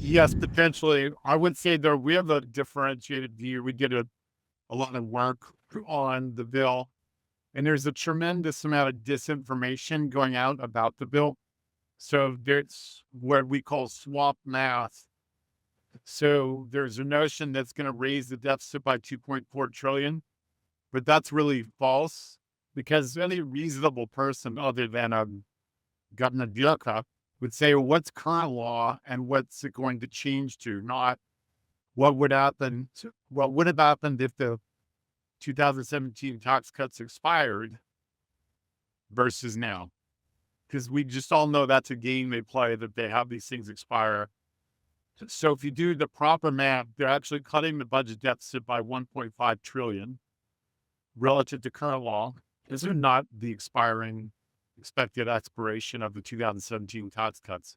Yes, potentially. I would say though we have a differentiated view. We did a lot of work on the bill, and there's a tremendous amount of disinformation going out about the bill. So there's what we call swap math. So there's a notion that's going to raise the deficit by 2.4 trillion, but that's really false because any reasonable person other than a government bureaucrat would say, well, what's current law and what's it going to change to? Not what would happen. What would have happened if the 2017 tax cuts expired versus now? Because we just all know that's a game they play, that they have these things expire. So if you do the proper math, they're actually cutting the budget deficit by 1.5 trillion relative to current law. These are not the expected expiration of the 2017 tax cuts.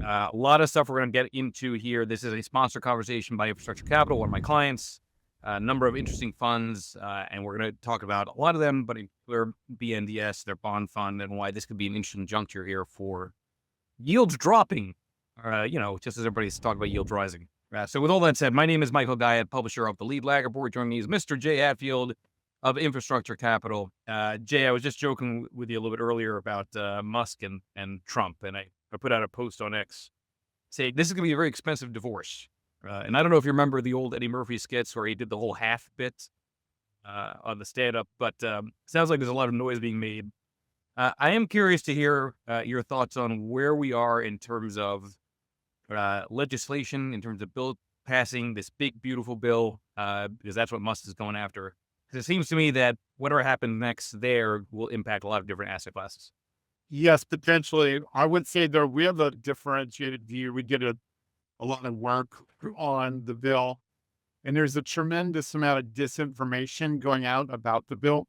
A lot of stuff we're going to get into here. This is a sponsored conversation by Infrastructure Capital, one of my clients, a number of interesting funds, and we're going to talk about a lot of them, but include BNDS, their bond fund, and why this could be an interesting juncture here for yields dropping, just as everybody's talking about yields rising. So with all that said, my name is Michael Guyette, publisher of the Lead Lag Report. Joining me is Mr. Jay Hatfield of Infrastructure Capital. Jay, I was just joking with you a little bit earlier about Musk and Trump, and I put out a post on X saying this is going to be a very expensive divorce. And I don't know if you remember the old Eddie Murphy skits where he did the whole half bit on the stand-up, but sounds like there's a lot of noise being made. I am curious to hear your thoughts on where we are in terms of legislation, in terms of bill passing this big, beautiful bill, because that's what Musk is going after. Because it seems to me that whatever happens next there will impact a lot of different asset classes. Yes, potentially. I would say though we have a differentiated view. We did a lot of work on the bill, and there's a tremendous amount of disinformation going out about the bill.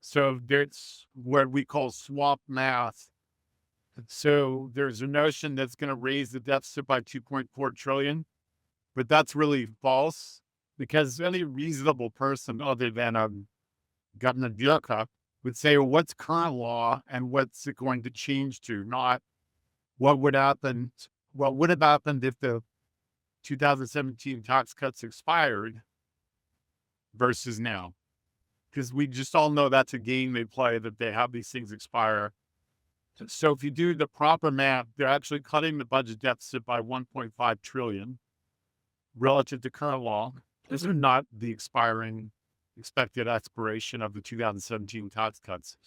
So there's what we call swap math. So there's a notion that's going to raise the deficit by 2.4 trillion, but that's really false because any reasonable person other than a government bureaucrat would say, well, what's current law and what's it going to change to? Not what would happen. What would have happened if the 2017 tax cuts expired versus now? Because we just all know that's a game they play, that they have these things expire. So if you do the proper math, they're actually cutting the budget deficit by 1.5 trillion relative to current law. These are not the expected expiration of the 2017 tax cuts.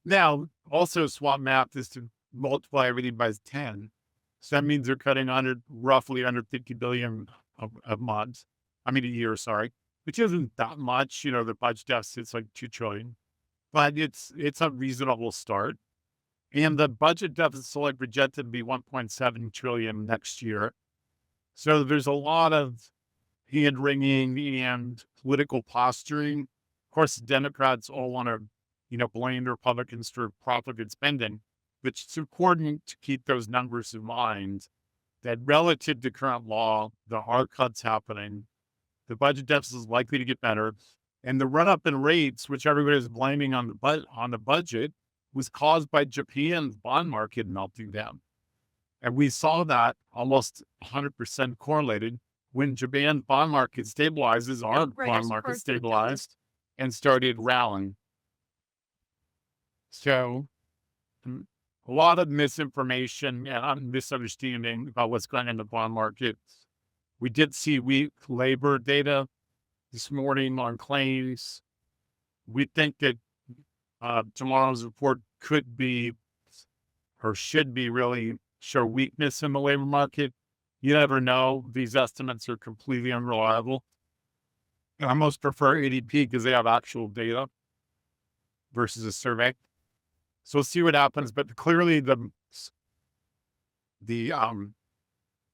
Now, also swap math is to multiply everything by 10. So that means they're cutting roughly under 50 billion a month. I mean, a year, sorry, which isn't that much. The budget deficit's like 2 trillion, but it's a reasonable start. And the budget deficit is only projected to be 1.7 trillion next year. So there's a lot of hand wringing and political posturing. Of course, Democrats all want to, blame the Republicans for profligate spending, but it's important to keep those numbers in mind that relative to current law, there are cuts happening. The budget deficit is likely to get better. And the run up in rates, which everybody is blaming on the budget, was caused by Japan's bond market melting down. And we saw that almost 100% correlated. When Japan's bond market stabilizes, our bond market stabilized and started rallying. So a lot of misinformation and misunderstanding about what's going on in the bond market. We did see weak labor data this morning on claims. We think that tomorrow's report could be or should be really show weakness in the labor market. You never know. These estimates are completely unreliable. I most prefer ADP because they have actual data versus a survey. So we'll see what happens. But clearly the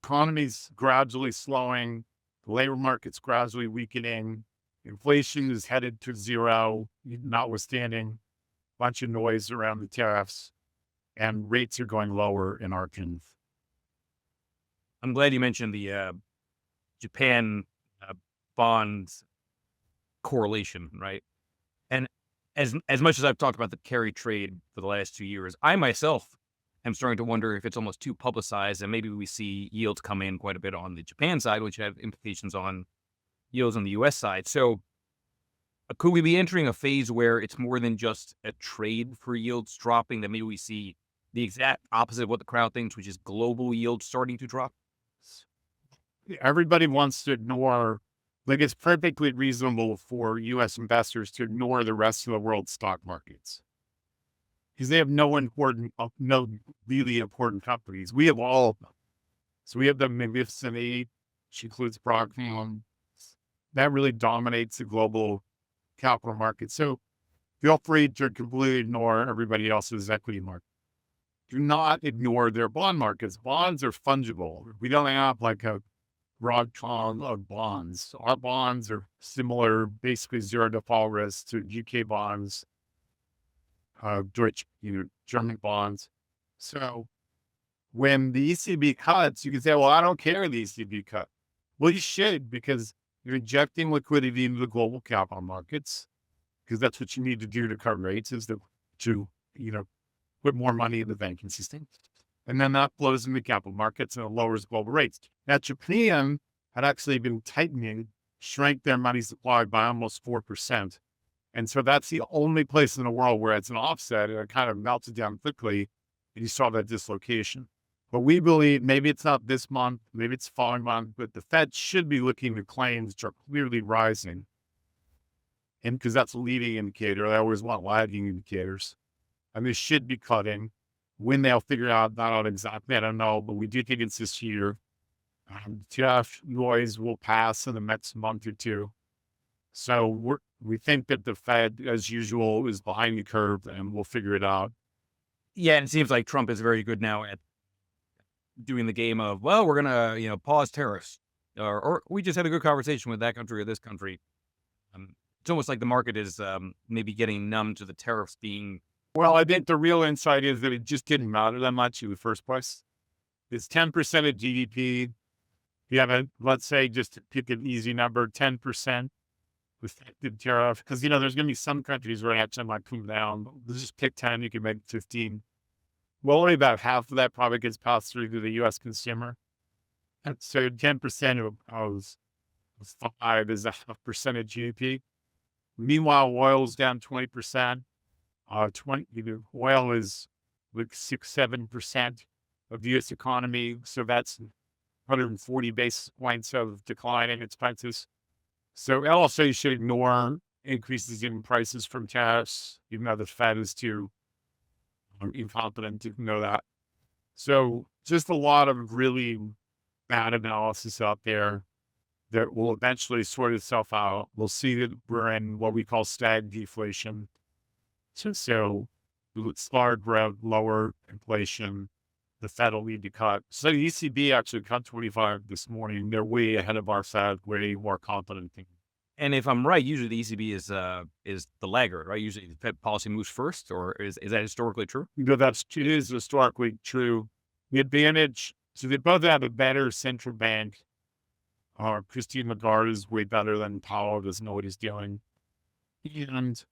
economy's gradually slowing, the labor market's gradually weakening, inflation is headed to zero, notwithstanding a bunch of noise around the tariffs, and rates are going lower in our opinion. I'm glad you mentioned the Japan bond correlation, right? And as much as I've talked about the carry trade for the last 2 years, I myself I'm starting to wonder if it's almost too publicized, and maybe we see yields come in quite a bit on the Japan side, which have implications on yields on the U.S. side. So could we be entering a phase where it's more than just a trade for yields dropping, that maybe we see the exact opposite of what the crowd thinks, which is global yields starting to drop? Everybody wants to ignore, like, it's perfectly reasonable for US investors to ignore the rest of the world's stock markets because they have no really important companies. We have all of them. So we have the Magnificent Eight, which includes Broadcom. That really dominates the global capital market. So feel free to completely ignore everybody else's equity market. Do not ignore their bond markets. Bonds are fungible. We don't have like a Broadcom of bonds. Our bonds are similar, basically zero default risk to UK bonds, Deutsche, German bonds. So when the ECB cuts, you can say, well, I don't care the ECB cut. Well, you should, because you're injecting liquidity into the global capital markets, because that's what you need to do to cut rates, is to put more money in the banking system. And then that flows into capital markets and it lowers global rates. Now, Japan had actually been tightening, shrank their money supply by almost 4%. And so that's the only place in the world where it's an offset, and it kind of melted down quickly. And you saw that dislocation. But we believe maybe it's not this month, maybe it's the following month, but the Fed should be looking at claims which are clearly rising. And because that's a leading indicator, I always want lagging indicators. And they should be cutting. When they'll figure out, not exactly, I don't know, but we do think it's this year. Tariff noise will pass in the next month or two. So we think that the Fed, as usual, is behind the curve and we'll figure it out. Yeah, and it seems like Trump is very good now at doing the game of, well, we're going to, pause tariffs. Or we just had a good conversation with that country or this country. It's almost like the market is maybe getting numb to the tariffs being. Well, I think the real insight is that it just didn't matter that much in the first place. It's 10% of GDP. You have let's say, just to pick an easy number, 10% effective tariff. Because, there's going to be some countries where actually might come down. But let's just pick 10, you can make 15. Well, only about half of that probably gets passed through to the U.S. consumer. And so 10% of 5 is a half percent of GDP. Meanwhile, oil's down 20%. Oil is like 6-7% of the U.S. economy. So that's 140 basis points of decline in expenses. So also you should ignore increases in prices from tariffs, even though the Fed is too incompetent to know that. So just a lot of really bad analysis out there that will eventually sort itself out. We'll see that we're in what we call stag deflation. So slower growth, lower inflation, the Fed will need to cut. So the ECB actually cut 25 this morning. They're way ahead of our Fed, way more confident. And if I'm right, usually the ECB is the laggard, right? Usually the Fed policy moves first, or is that historically true? It is historically true. The advantage, so they both have a better central bank. Christine Lagarde is way better than Powell, doesn't know what he's doing. And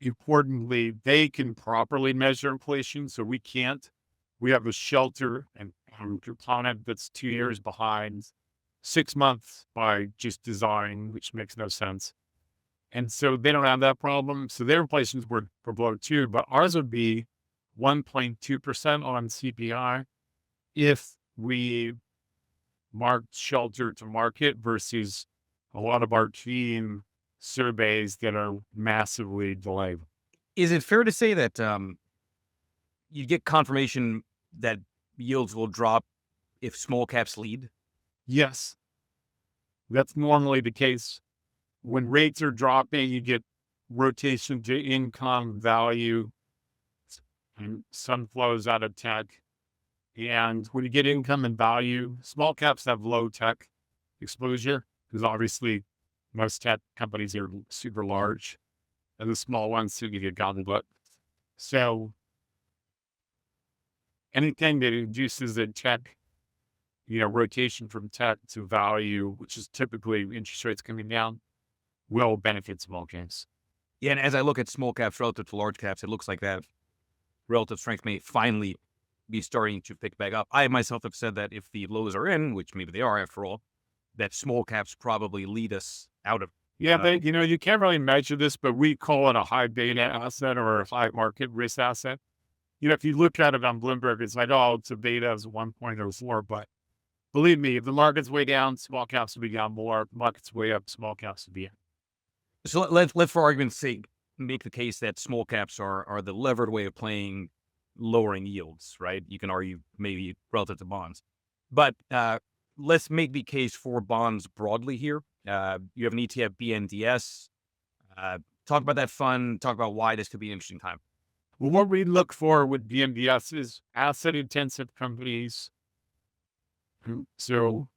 importantly, they can properly measure inflation, so we can't. We have a shelter and component that's 2 years behind, 6 months by just design, which makes no sense. And so they don't have that problem. So their inflations were below 2, but ours would be 1.2% on CPI if we marked shelter to market versus a lot of our team surveys that are massively delayed. Is it fair to say that you get confirmation that yields will drop if small caps lead? Yes, that's normally the case. When rates are dropping, you get rotation to income value and some flows out of tech. And when you get income and value, small caps have low tech exposure because obviously most tech companies are super large and the small ones seem to get gobbled. So anything that induces a tech, rotation from tech to value, which is typically interest rates coming down, will benefit small caps. Yeah, and as I look at small caps relative to large caps, it looks like that relative strength may finally be starting to pick back up. I myself have said that if the lows are in, which maybe they are after all, that small caps probably lead us out of. Yeah, you can't really measure this, but we call it a high beta asset or a high market risk asset. If you look at it on Bloomberg, it's like, oh, it's a beta of 1.04. But believe me, if the market's way down, small caps will be down more. If the market's way up, small caps will be up. So let's for argument's sake make the case that small caps are the levered way of playing lowering yields, right? You can argue maybe relative to bonds, but let's make the case for bonds broadly here. You have an ETF BNDS. Talk about that fund. Talk about why this could be an interesting time. Well, what we look for with BNDS is asset intensive companies. So,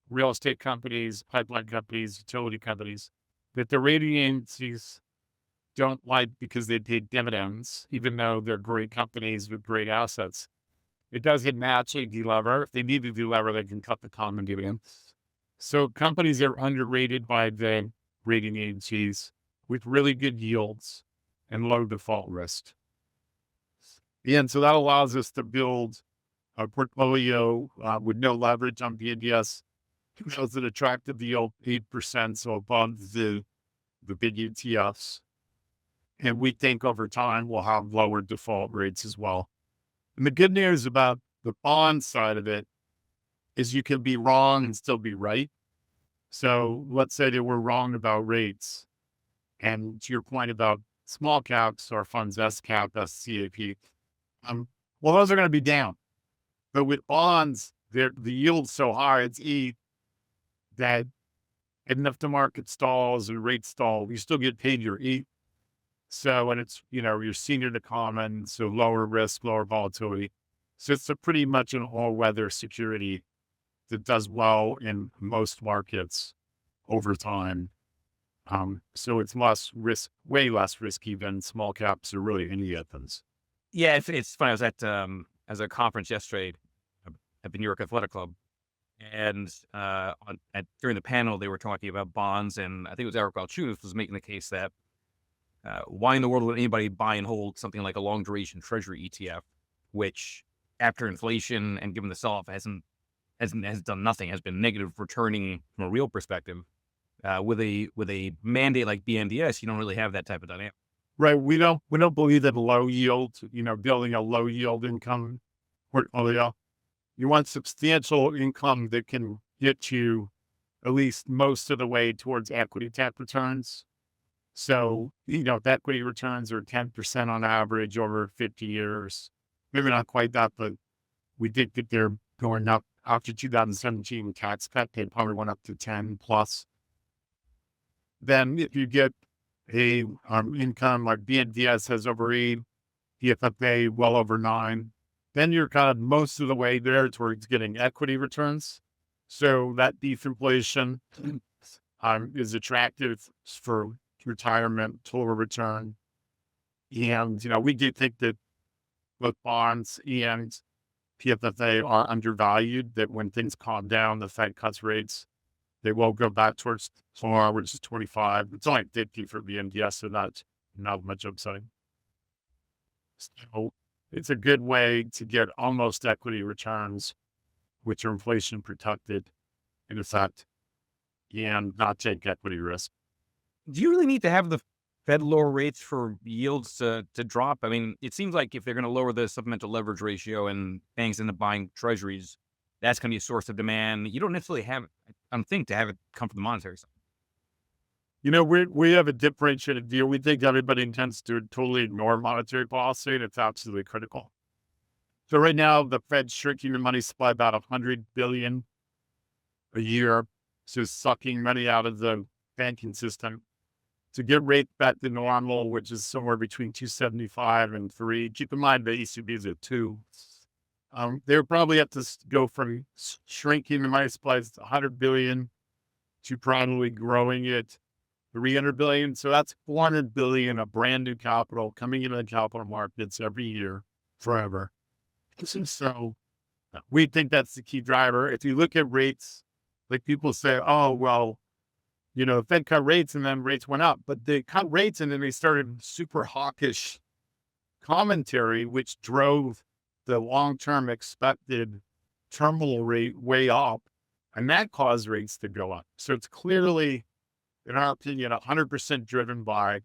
real estate companies, pipeline companies, utility companies that the rating agencies don't like because they pay dividends, even though they're great companies with great assets. It doesn't naturally delever. If they need to delever, they can cut the common dividends. So companies that are underrated by the rating agencies with really good yields and low default risk. And so that allows us to build a portfolio with no leverage on BNDS. It has an attractive yield, 8%, so above the big ETFs. And we think over time we'll have lower default rates as well. And the good news about the bond side of it is you can be wrong and still be right. So let's say that we're wrong about rates. And to your point about small caps or funds SCAP, SCAP, well, those are going to be down. But with bonds, the yield's so high, it's E, that even if the market stalls and rates stall, you still get paid your E. So, and it's, you're senior to common, so lower risk, lower volatility. So it's a pretty much an all-weather security that does well in most markets over time. So it's less risk, way less risky than small caps or really any of them. Yeah, it's funny. I was at a conference yesterday at the New York Athletic Club, and during the panel they were talking about bonds, and I think it was Eric Balchunas was making the case that why in the world would anybody buy and hold something like a long duration Treasury ETF, which after inflation and given the sell-off has done nothing, has been negative returning from a real perspective. With a mandate like BNDS, you don't really have that type of dynamic. Right. We don't believe in low yield, building a low yield income portfolio. You want substantial income that can get you at least most of the way towards equity type returns. So, if equity returns are 10% on average over 50 years, maybe not quite that, but we think that they're going up after 2017 tax cut, they probably went up to 10 plus. Then if you get a income like BNDS has over 8, PFFA well over 9, then you're kind of most of the way there towards getting equity returns. So that deflation is attractive for retirement, total return. And, we do think that both bonds and PFFA are undervalued, that when things calm down, the Fed cuts rates, they will go back towards 4, which is 25. It's only 50 for BNDS, so that's not much upside. So it's a good way to get almost equity returns, which are inflation protected in effect, and not take equity risk. Do you really need to have the Fed lower rates for yields to drop? I mean, it seems like if they're going to lower the supplemental leverage ratio and banks end up buying treasuries, that's going to be a source of demand. You don't necessarily have, I don't think, to have it come from the monetary side. We have a differentiated view. We think everybody intends to totally ignore monetary policy, and it's absolutely critical. So right now, the Fed's shrinking the money supply about $100 billion a year, so sucking money out of the banking system. To get rates back to normal, which is somewhere between 275 and 3. Keep in mind the ECB is at 2. They would probably have to go from shrinking the money supply to 100 billion to probably growing it 300 billion. So that's 400 billion of brand new capital coming into the capital markets every year forever. So we think that's the key driver. If you look at rates, like people say, oh, well, the Fed cut rates and then rates went up, but they cut rates and then they started super hawkish commentary, which drove the long-term expected terminal rate way up, and that caused rates to go up. So it's clearly, in our opinion, 100% driven by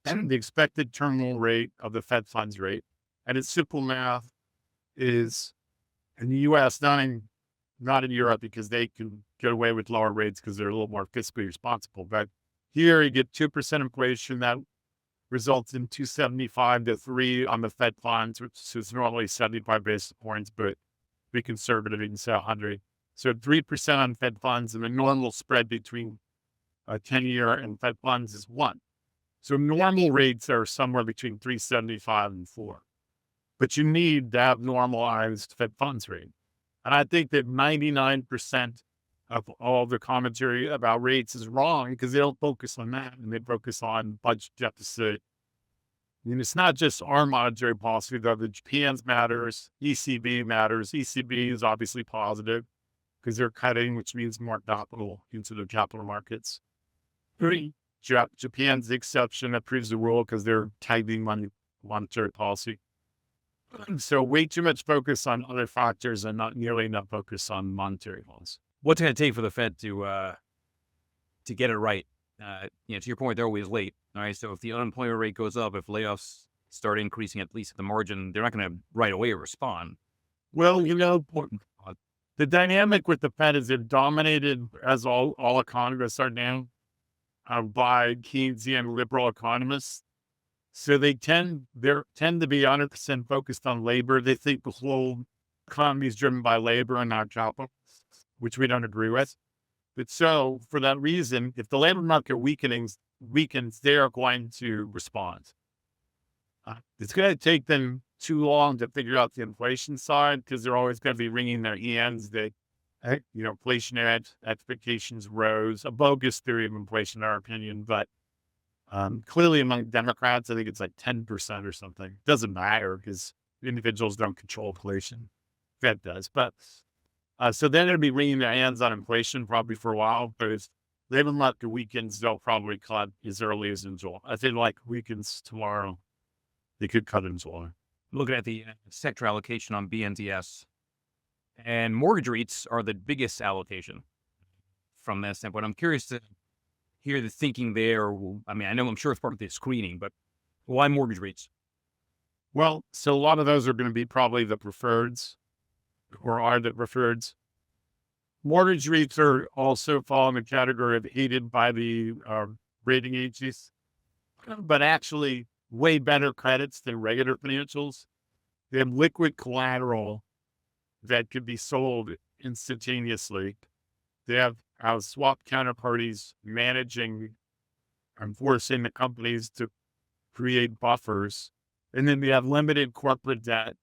the expected terminal rate of the Fed funds rate. And its simple math is in the US, not in Europe, because they can get away with lower rates because they're a little more fiscally responsible. But here you get 2% inflation that results in 275 to 3 on the Fed funds, which is normally 75 basis points, but be conservative, you can say 100. So 3% on Fed funds, and the normal spread between a 10-year and Fed funds is 1. So normal rates are somewhere between 375 and 4. But you need to have normalized Fed funds rate. And I think that 99% of all the commentary about rates is wrong because they don't focus on that, and they focus on budget deficit. I mean, it's not just our monetary policy, though. The Japan's matters, ECB matters. ECB is obviously positive because they're cutting, which means more capital into the capital markets. Japan's the exception that proves the rule because they're tightening monetary policy. So way too much focus on other factors and not nearly enough focus on monetary policy. What's it going to take for the Fed to get it right? To your point, they're always late. All right. So if the unemployment rate goes up, if layoffs start increasing, at least at the margin, they're not going to right away respond. Well, the dynamic with the Fed is they're dominated, as all economists are now, by Keynesian liberal economists. So they tend to be 100% focused on labor. They think the whole economy is driven by labor and not capital, which we don't agree with. But so for that reason, if the labor market weakens, they are going to respond. It's going to take them too long to figure out the inflation side because they're always going to be wringing their hands that, inflationary expectations rose. A bogus theory of inflation, in our opinion, but clearly among Democrats, I think it's like 10% or something. It doesn't matter because individuals don't control inflation. Fed does. But so they're going to be wringing their hands on inflation probably for a while. But if labor market weakens, they'll probably cut as early as in July. I think like weekends tomorrow, they could cut in July. Looking at the sector allocation on BNDS, and mortgage REITs are the biggest allocation from that standpoint. I'm curious to hear the thinking there. I mean, I'm sure it's part of the screening, but why mortgage REITs? Well, so a lot of those are going to be probably the preferreds or are the preferreds. Mortgage REITs are also fall in the category of aided by the rating agencies, but actually way better credits than regular financials. They have liquid collateral that could be sold instantaneously. They have swap counterparties managing and forcing the companies to create buffers. And then we have limited corporate debt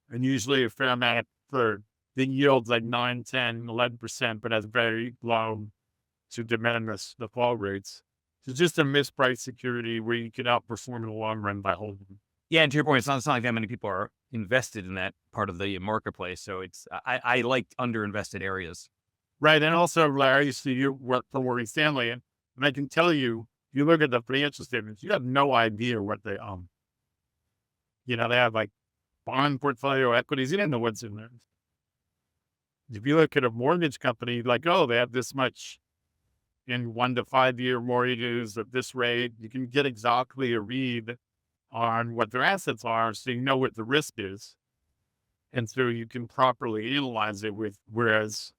and usually a fair amount of preferred. The yields like 9, 10, 11%, but has very low to de minimis default rates. So it's just a mispriced security where you can outperform in the long run by holding. Yeah, and to your point, it's not like that many people are invested in that part of the marketplace. So it's I like underinvested areas. Right. And also, Larry, so you work for Morgan Stanley, and I can tell you, if you look at the financial statements, you have no idea what they own. They have like bond portfolio equities. You don't know what's in there. If you look at a mortgage company, like, oh, they have this much in 1 to 5 year mortgages at this rate, you can get exactly a read on what their assets are so you know what the risk is. And so you can properly analyze it whereas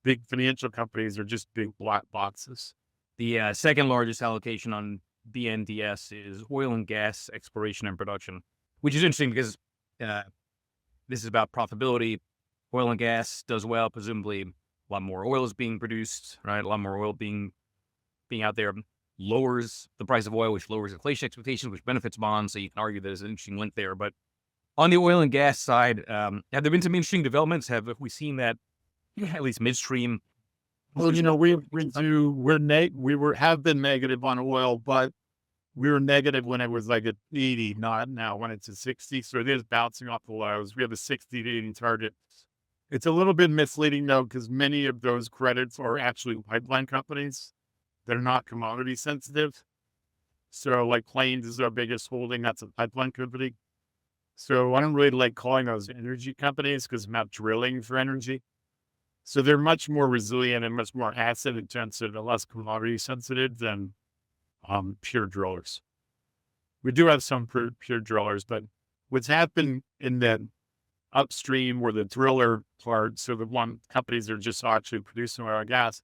big financial companies are just big black boxes. The second largest allocation on BNDS is oil and gas exploration and production, which is interesting because this is about profitability. Oil and gas does well, presumably a lot more oil is being produced, right? A lot more oil being out there lowers the price of oil, which lowers inflation expectations, which benefits bonds. So you can argue there's an interesting link there. But on the oil and gas side, have there been some interesting developments? Have we seen that at least midstream? Well, we have been negative on oil, but we were negative when it was like at 80, not now when it's at 60. So it is bouncing off the lows. We have a 60 to 80 target. It's a little bit misleading though, because many of those credits are actually pipeline companies. They're not commodity sensitive. So like Plains is our biggest holding. That's a pipeline company. So I don't really like calling those energy companies because I'm not drilling for energy. So they're much more resilient and much more asset intensive and less commodity sensitive than pure drillers. We do have some pure drillers, but what's happened in the upstream where the driller part, so the one companies that are just actually producing oil and gas,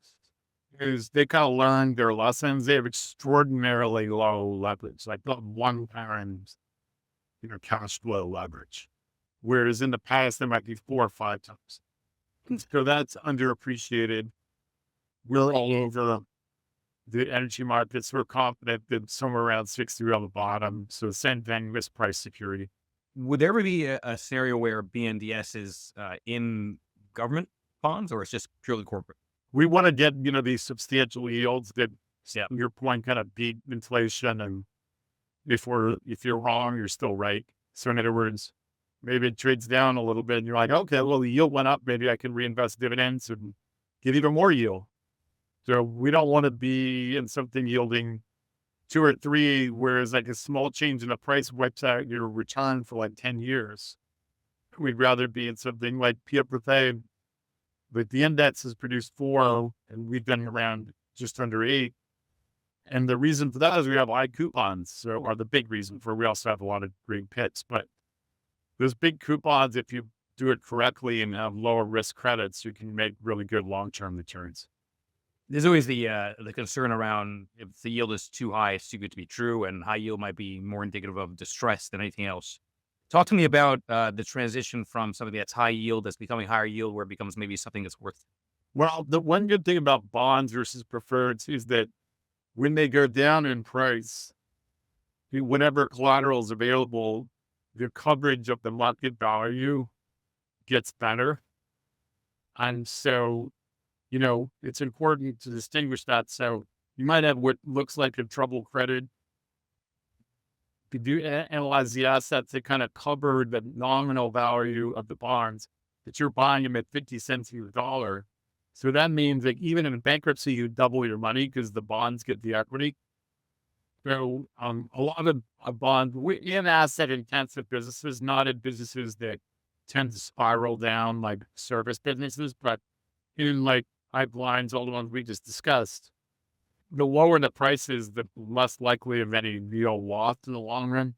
is they kind of learned their lessons. They have extraordinarily low leverage, like the 1 times, cash flow leverage. Whereas in the past, there might be 4 or 5 times. So that's underappreciated. We're all over the energy markets. We're confident that somewhere around 60 on the bottom. So same thing with price security. Would there ever be a scenario where BNDS is in government bonds, or it's just purely corporate? We want to get, these substantial yields that, Yeah. your point, kind of beat inflation. And if you're wrong, you're still right. So in other words, maybe it trades down a little bit and you're like, okay, well, the yield went up. Maybe I can reinvest dividends and get even more yield. So we don't want to be in something yielding 2 or 3, whereas like a small change in the price wipes out your return for like 10 years. We'd rather be in something like PFA, but the index has produced 4 and we've been around just under 8. And the reason for that is we have high coupons. So are the big reason for we also have a lot of green pits, but those big coupons, if you do it correctly and have lower risk credits, you can make really good long-term returns. There's always the concern around if the yield is too high, it's too good to be true, and high yield might be more indicative of distress than anything else. Talk to me about the transition from something that's high yield that's becoming higher yield, where it becomes maybe something that's worth. Well, the one good thing about bonds versus preferreds is that when they go down in price, whatever collateral is available, the coverage of the market value gets better. And so, it's important to distinguish that. So you might have what looks like a trouble credit. If you do analyze the assets that kind of cover the nominal value of the bonds, that you're buying them at 50 cents to the dollar. So that means that even in bankruptcy, you double your money because the bonds get the equity. So a lot of bonds in asset intensive businesses, not in businesses that tend to spiral down like service businesses, but in like pipelines, all the ones we just discussed, the lower the prices, the less likely of any real loss in the long run.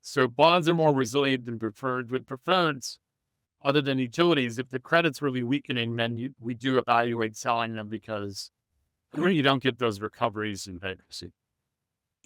So bonds are more resilient than preferred. With preferreds, other than utilities, if the credit's really weakening, then we do evaluate selling them because you don't get those recoveries in bankruptcy.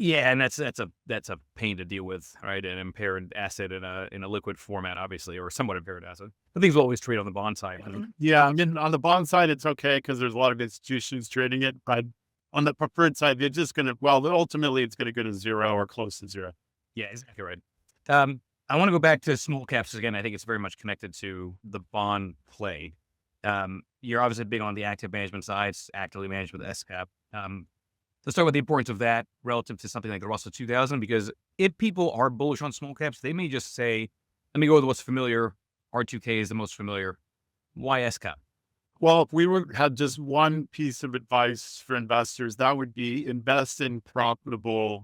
Yeah, and that's a pain to deal with, right? An impaired asset in a liquid format, obviously, or somewhat impaired asset. But things will always trade on the bond side. Yeah, I mean, on the bond side, it's okay because there's a lot of institutions trading it. But on the preferred side, they're just going to, ultimately, it's going to go to zero or close to zero. Yeah, exactly right. I want to go back to small caps again. I think it's very much connected to the bond play. You're obviously big on the active management side, actively managed with SCAP. Let's talk about the importance of that relative to something like the Russell 2000, because if people are bullish on small caps, they may just say, let me go with what's familiar. R2K is the most familiar. Why SCAP? Well, if we had just one piece of advice for investors, that would be invest in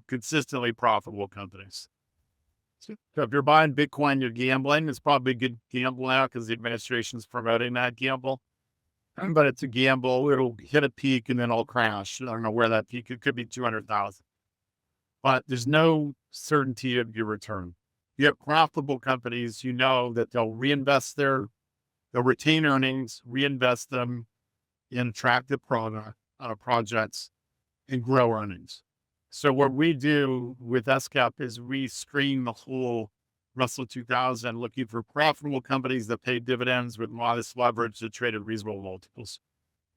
consistently profitable companies. So if you're buying Bitcoin, you're gambling. It's probably a good gamble now because the administration's promoting that gamble. But it's a gamble. It'll hit a peak and then it'll crash. I don't know where that peak. It could be 200,000. But there's no certainty of your return. You have profitable companies. You know that they'll they'll retain earnings, reinvest them in attractive projects, and grow earnings. So what we do with SCAP is we screen the whole Russell 2000, looking for profitable companies that pay dividends with modest leverage that trade at reasonable multiples.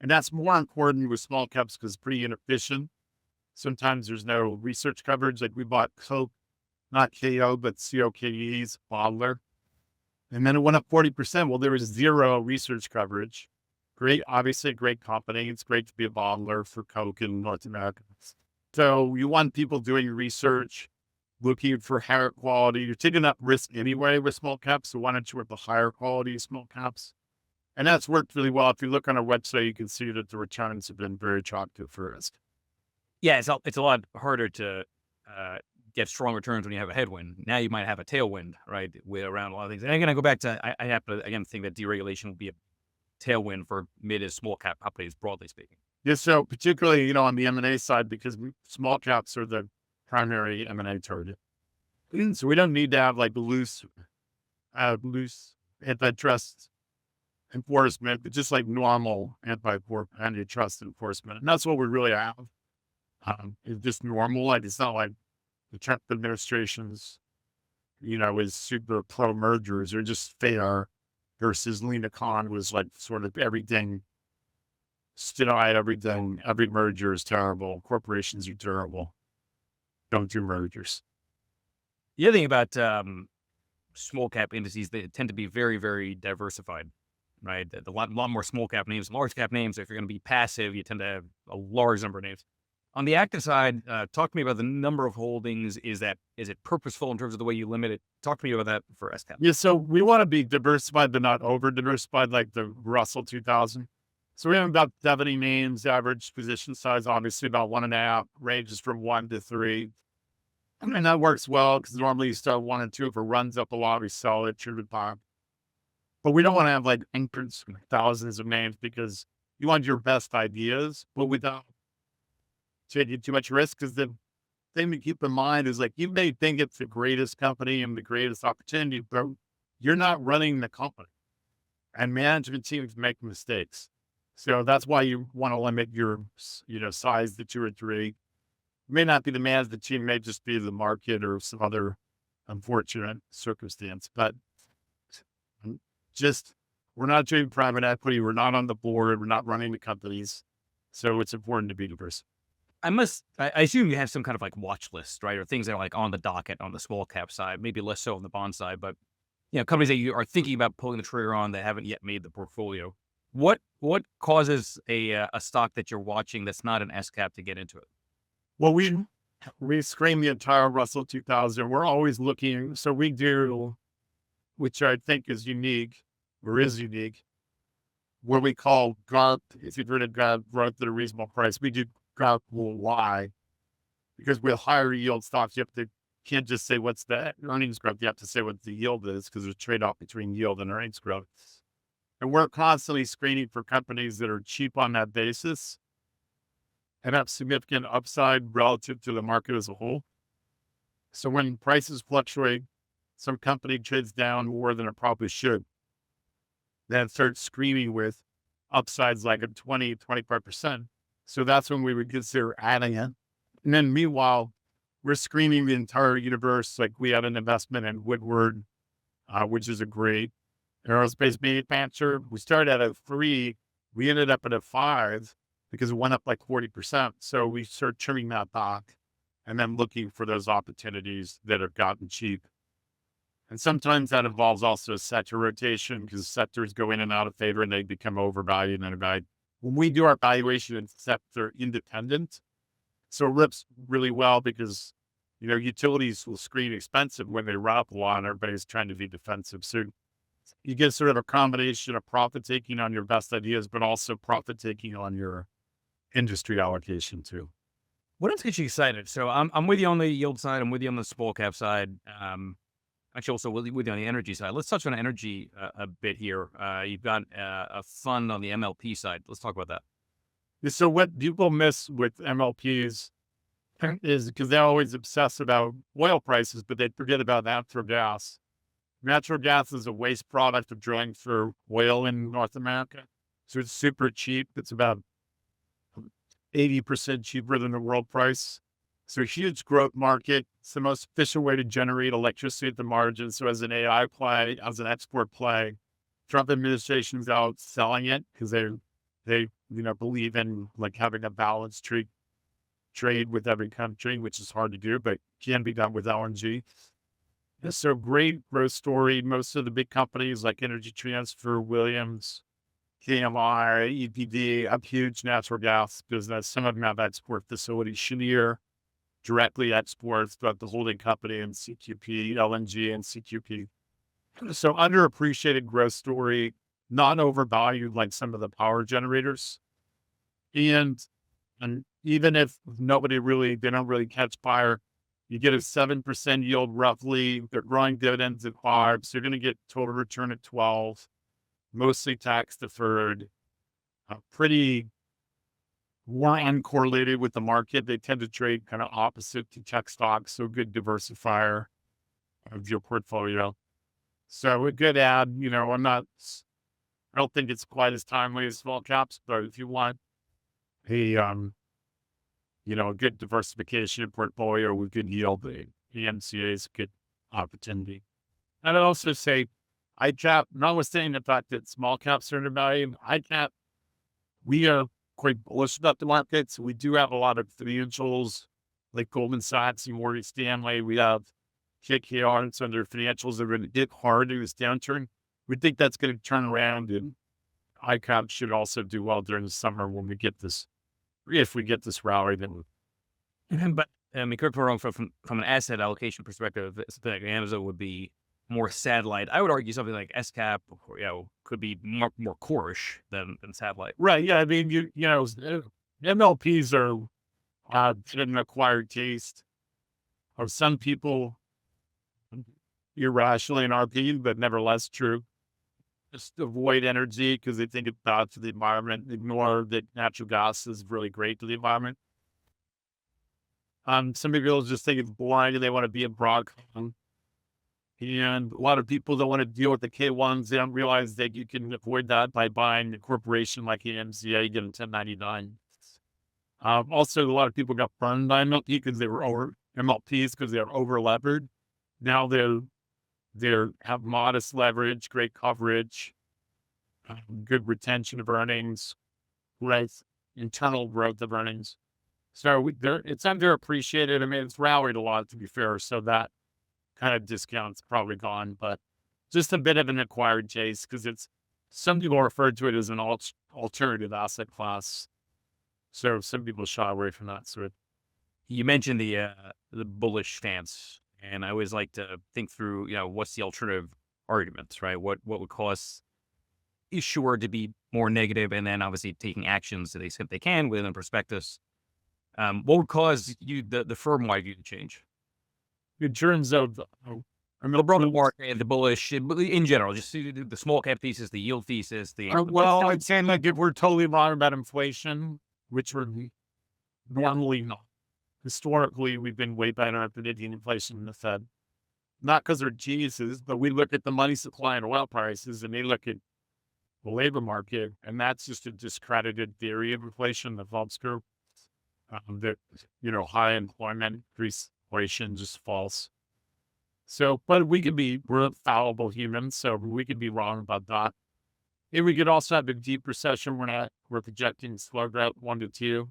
And that's more important with small caps because it's pretty inefficient. Sometimes there's no research coverage. Like we bought Coke, not KO, but COKE's bottler. And then it went up 40%. Well, there was zero research coverage. Great, obviously a great company. It's great to be a bottler for Coke in North America. So you want people doing research, looking for higher quality. You're taking up risk anyway with small caps. So why don't you work the higher quality small caps? And that's worked really well. If you look on our website, you can see that the returns have been very attractive for us. Yeah, it's a lot harder to get strong returns when you have a headwind. Now you might have a tailwind, right, with around a lot of things. And again, I go back to I have to again think that deregulation will be a tailwind for mid and small cap companies, broadly speaking. Yeah, so particularly, on the M&A side, because small caps are the primary M&A target. So we don't need to have like loose antitrust enforcement, but just like normal antitrust enforcement. And that's what we really have. It's just normal. Like, it's not like the Trump administration's, is super pro mergers or just fair versus Lena Khan was like sort of everything, every merger is terrible. Corporations are terrible. Don't do mergers. The other thing about small cap indices, they tend to be very, very diversified, right? A lot more small cap names, large cap names. If you're going to be passive, you tend to have a large number of names. On the active side, talk to me about the number of holdings. Is it purposeful in terms of the way you limit it? Talk to me about that for SCAP. Yeah, so we want to be diversified, but not over diversified like the Russell 2000. So we have about 70 names, average position size, obviously about 1.5, ranges from 1 to 3. And that works well because normally you start 1 and 2. If it runs up a lot, we sell it, 2 to 5. But we don't want to have like increments, thousands of names, because you want your best ideas, but without taking too much risk. Because the thing to keep in mind is like, you may think it's the greatest company and the greatest opportunity, but you're not running the company, and management teams make mistakes. So that's why you want to limit your, size to 2 or 3. It may not be the management team, may just be the market or some other unfortunate circumstance. But we're not doing private equity. We're not on the board. We're not running the companies. So it's important to be diverse. I assume you have some kind of like watch list, right? Or things that are like on the docket on the small cap side, maybe less so on the bond side, but companies that you are thinking about pulling the trigger on that haven't yet made the portfolio. What causes a stock that you're watching that's not an SCAP to get into it? Well, we screen the entire Russell 2000. We're always looking. So we do, which I think is unique, what we call GARP. If you've heard of GARP, growth at a reasonable price, we do GARP Y, because with higher yield stocks, can't just say what's the earnings growth. You have to say what the yield is, because there's a trade-off between yield and earnings growth. And we're constantly screening for companies that are cheap on that basis and have significant upside relative to the market as a whole. So when prices fluctuate, some company trades down more than it probably should, then start screening with upsides like a 20, 25%. So that's when we would consider adding it. And then meanwhile, we're screening the entire universe. Like, we had an investment in Woodward, which is a great aerospace manufacturer. We started at a 3. We ended up at a 5 because it went up like 40%. So we started trimming that back and then looking for those opportunities that have gotten cheap. And sometimes that involves also sector rotation, because sectors go in and out of favor and they become overvalued and undervalued. When we do our valuation in sector independent, so it rips really well because, utilities will screen expensive when they run up a lot and everybody's trying to be defensive. So you get sort of a combination of profit taking on your best ideas, but also profit taking on your industry allocation too. What else gets you excited? So I'm with you on the yield side. I'm with you on the small cap side. Actually, also with you on the energy side. Let's touch on energy a bit here. You've got a fund on the MLP side. Let's talk about that. So what people miss with MLPs is because they're always obsessed about oil prices, but they forget about natural gas. Natural gas is a waste product of drilling for oil in North America. So it's super cheap. It's about 80% cheaper than the world price. So a huge growth market. It's the most efficient way to generate electricity at the margin. So as an AI play, as an export play, Trump administration's out selling it because they believe in like having a balanced trade with every country, which is hard to do, but can be done with LNG. So great growth story. Most of the big companies like Energy Transfer, Williams, KMI, EPD have huge natural gas business. Some of them have export facilities. Cheniere directly exports, but the holding company and CQP, LNG and CQP. So underappreciated growth story, not overvalued like some of the power generators. And even if they don't really catch fire, You get a 7% yield roughly. They're growing dividends at 5, so you're going to get total return at 12, mostly tax deferred, pretty more uncorrelated with the market. They tend to trade kind of opposite to tech stocks, so good diversifier of your portfolio. So a good ad, I don't think it's quite as timely as small caps, but if you want a, a good diversification portfolio with good yield, the MCA is a good opportunity. And I'd also say ICAP, notwithstanding the fact that small caps are undervalued, ICAP, we are quite bullish about the markets. We do have a lot of financials like Goldman Sachs and Morgan Stanley. We have KKR and some of their financials that are going to hit hard in this downturn. We think that's going to turn around, and ICAP should also do well during the summer when we get this, if we get this rally. Then, But I mean, correct me if I'm wrong, from an asset allocation perspective, something like Amazon would be more satellite. I would argue something like SCAP, could be more core-ish than satellite. right? Yeah, I mean, MLPs are an acquired taste of some people irrationally in RP, but nevertheless true. Just avoid energy because they think it's bad for the environment. Ignore that natural gas is really great for the environment. Some people just think it's boring and they want to be a Broadcom. And a lot of people don't want to deal with the K1s. They don't realize that you can avoid that by buying a corporation like the MCA, you get a 1099. Also, a lot of people got burned by MLP because they were over MLPs because they're over levered. Now they have modest leverage, great coverage, good retention of earnings, right? Internal growth of earnings. So it's underappreciated. I mean, it's rallied a lot, to be fair. So that kind of discount's probably gone, but just a bit of an acquired taste because some people refer to it as an alternative asset class. So some people shy away from that sort of. You mentioned the bullish stance, and I always like to think through, what's the alternative arguments, right? What would cause issuer to be more negative, and then obviously taking actions to the extent they can within a prospectus. What would cause the firm-wide view to change? In terms of, The broader market, the bullish, in general, just the small cap thesis, the yield thesis, well, I'd say like if we're totally wrong about inflation, which we're normally not. Historically, we've been way better at predicting inflation than the Fed. Not because they're geniuses, but we look at the money supply and oil prices, and they look at the labor market, and that's just a discredited theory of inflation, the Phelps curve. That high employment, increased inflation, just false. So, but we're fallible humans, so we could be wrong about that. And we could also have a deep recession. We're projecting slow growth 1 to 2.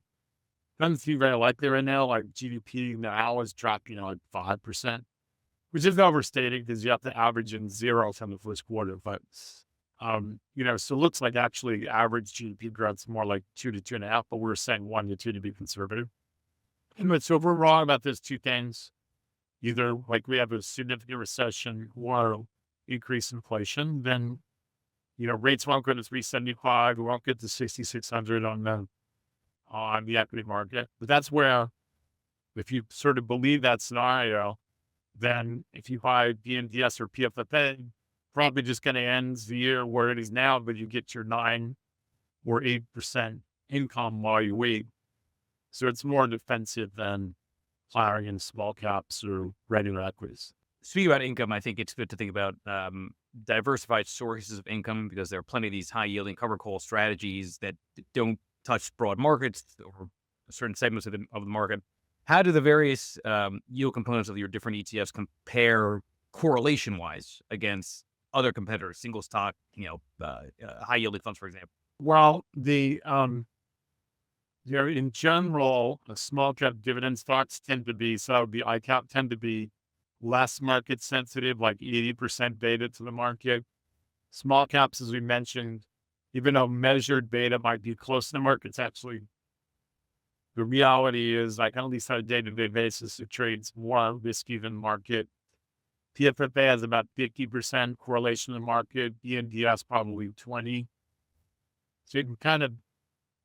Doesn't seem very likely right now. Like GDP now is dropping like 5%, which is overstating because you have to average in 0 from the first quarter. But so it looks like actually average GDP growth is more like 2 to 2.5, but we're saying 1 to 2 to be conservative. But so if we're wrong about those two things, either like we have a significant recession or increased inflation, then rates won't go to 375. We won't get to 6,600 on the equity market. But that's where, if you sort of believe that scenario, then if you buy BNDS or PFFA, probably just going to end the year where it is now, but you get your 9 or 8% income while you wait. So it's more defensive than firing in small caps or regular equities. Speaking about income, I think it's good to think about diversified sources of income because there are plenty of these high yielding cover call strategies that don't touch broad markets or certain segments of the market. How do the various yield components of your different ETFs compare correlation wise against other competitors, single stock, high yielding funds, for example? Well, in general, the small cap dividend stocks tend to be, so the ICAP tend to be less market sensitive, like 80% beta to the market. Small caps, as we mentioned, even though measured beta might be close to the market, it's actually, the reality is like at least on a day-to-day basis, it trades more risky than market. PFFA has about 50% correlation to the market. BNDS probably 20. So you can kind of,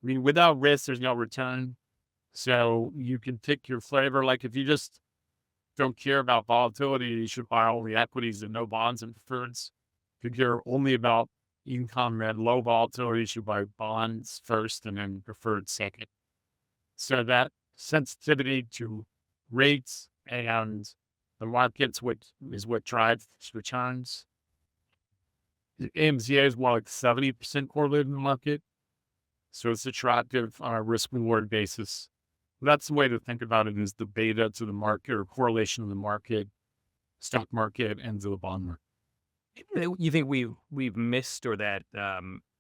without risk, there's no return. So you can pick your flavor. Like if you just don't care about volatility, you should buy only equities and no bonds and preferreds. If you care only about income and low volatility, you should buy bonds first and then preferred second. So that sensitivity to rates and the markets, which is what drives returns. The AMZA is more like 70% correlated in the market. So it's attractive on a risk reward basis. That's the way to think about it, is the beta to the market or correlation of the market, stock market, and to the bond market. You think we've missed or that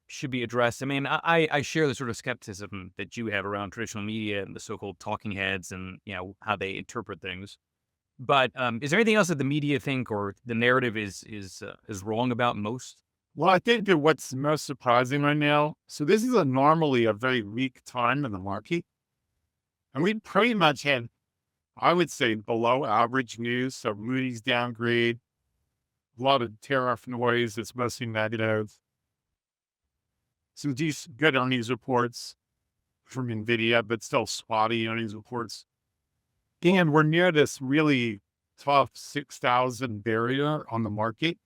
should be addressed? I mean, I share the sort of skepticism that you have around traditional media and the so-called talking heads and, you know, how they interpret things. But is there anything else that the media think or the narrative is wrong about most? Well, I think that what's most surprising right now, so this is normally a very weak time in the market. And we pretty much had, I would say, below average news. So Moody's downgrade, a lot of tariff noise that's mostly negative. Some decent, good earnings reports from NVIDIA, but still spotty earnings reports. And we're near this really tough 6,000 barrier on the market.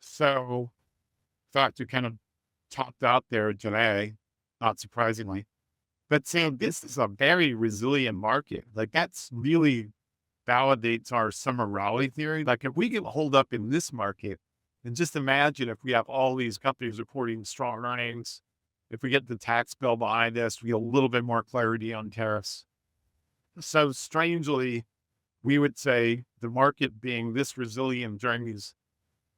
So, in fact, it kind of topped out there today, not surprisingly. But saying this is a very resilient market, like that's really validates our summer rally theory. Like if we get hold up in this market, and just imagine if we have all these companies reporting strong earnings, if we get the tax bill behind us, we get a little bit more clarity on tariffs. So strangely, we would say the market being this resilient during these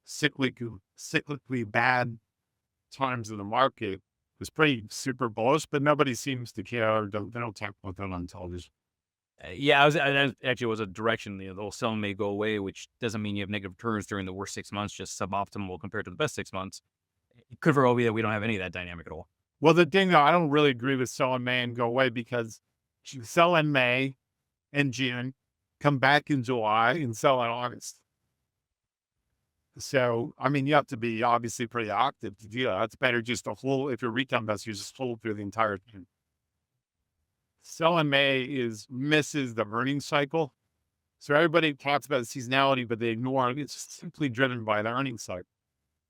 cyclically bad times of the market is pretty super bullish, but nobody seems to care. They don't talk about that on television. Yeah, I actually was a direction. The whole selling may go away, which doesn't mean you have negative returns during the worst 6 months, just suboptimal compared to the best 6 months. It could very well be that we don't have any of that dynamic at all. Well, the thing though, I don't really agree with sell in May and go away, because you sell in May and June, come back in July and sell in August. So, I mean, you have to be obviously pretty active to do that. It's better just to hold, if you're a retail investor, you just hold through the entire thing. Sell in May misses the earnings cycle. So everybody talks about seasonality, but they ignore it. It's simply driven by the earnings cycle.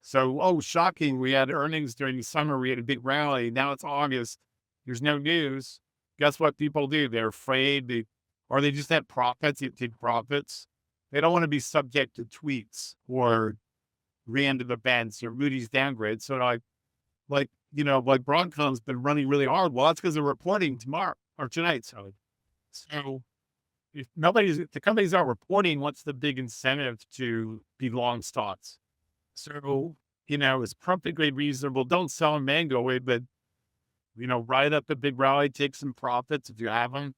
So, oh, shocking. We had earnings during the summer. We had a big rally. Now it's August. There's no news. Guess what people do? They're afraid, or they just have profits. They take profits. They don't want to be subject to tweets or random events or Moody's downgrade. So like Broadcom's been running really hard. Well, that's because they're reporting tomorrow or tonight. So if the companies aren't reporting, what's the big incentive to be long stocks? So, it's perfectly reasonable. Don't sell in May and go away, but, ride up the big rally, take some profits if you haven't,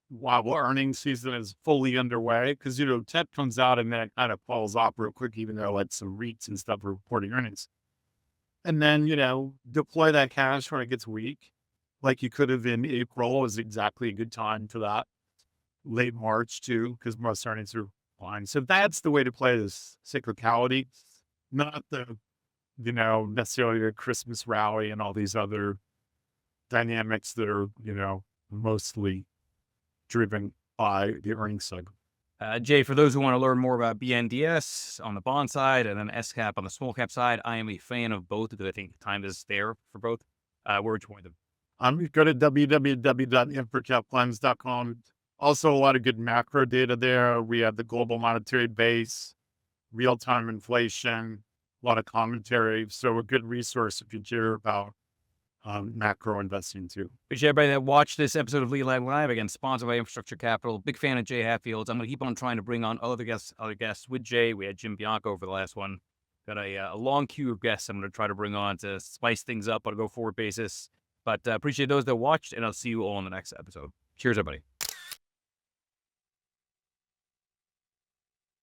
while earnings season is fully underway. Because, tech comes out and then it kind of falls off real quick, even though like some REITs and stuff are reporting earnings. And then, deploy that cash when it gets weak, like you could have in April is exactly a good time for that. Late March too, because most earnings are fine. So that's the way to play this cyclicality, not the, necessarily the Christmas rally and all these other dynamics that are, mostly driven by the earnings cycle. Jay, for those who want to learn more about BNDS on the bond side and then SCAP on the small cap side, I am a fan of both because I think the time is there for both. Where would you point them? Go to www.infracapfunds.com. Also, a lot of good macro data there. We have the global monetary base, real-time inflation, a lot of commentary. So a good resource if you care about macro investing too. Appreciate everybody that watched this episode of Lead Lag Live, again, sponsored by Infrastructure Capital. Big fan of Jay Hatfields. I'm going to keep on trying to bring on other guests with Jay. We had Jim Bianco for the last one. Got a long queue of guests I'm going to try to bring on to spice things up on a go-forward basis. But appreciate those that watched, and I'll see you all in the next episode. Cheers, everybody.